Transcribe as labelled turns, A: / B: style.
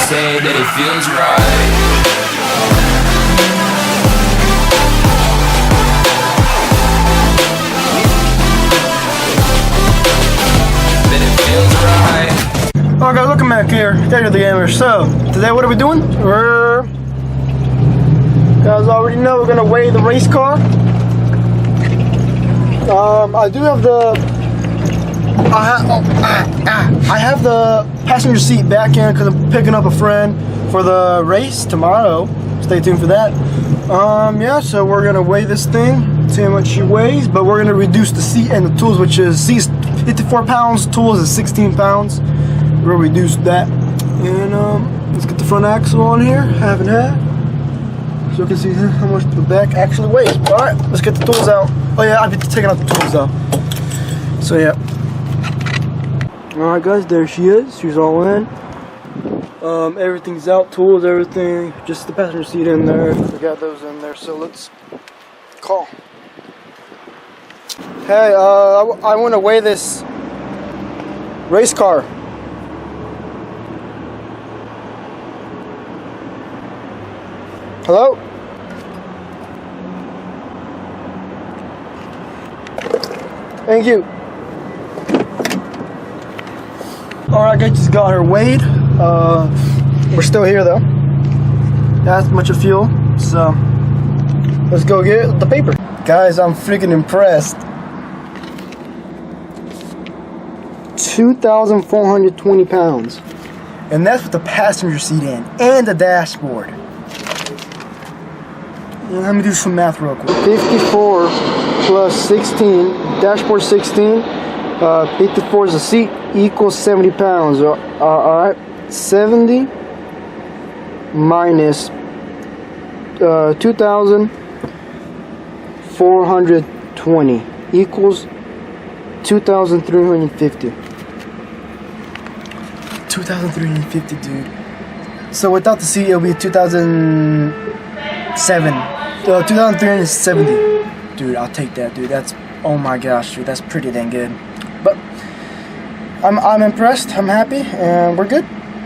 A: say that it feels right. That it feels right.
B: Alright guys, welcome back here. Coyote the Gamer. So, today what are we doing? Guys already know we're gonna weigh the race car. I do have I have the passenger seat back in because I'm picking up a friend for the race tomorrow. Stay tuned for that. Yeah, so we're gonna weigh this thing, see how much she weighs, but we're gonna reduce the seat and the tools, which is seat's 54 pounds, tools is 16 pounds. We'll reduce that. And let's get the front axle on here, half and half, so you can see how much the back actually weighs. Alright, let's get the tools out. Oh yeah, I'll be taking out the tools though. So yeah. Alright guys, there she is. She's all in. Everything's out, tools, everything. Just the passenger seat in there. We got those in there, so let's call. Hey, I want to weigh this race car. Hello? Thank you. Alright, I just got her weighed. We're still here though. That's much of fuel, so let's go get the paper. Guys, I'm freaking impressed. 2,420 pounds. And that's with the passenger seat in and the dashboard. Let me do some math real quick. 54 plus 16, dashboard 16, 54 is the seat, equals 70 pounds. Alright, 70 minus 2,420 equals 2,350. 2,350, dude. So without the seat, it'll be 2,370. Dude, I'll take that, dude. That's, oh my gosh, dude, that's pretty dang good. But I'm impressed, I'm happy, and we're good.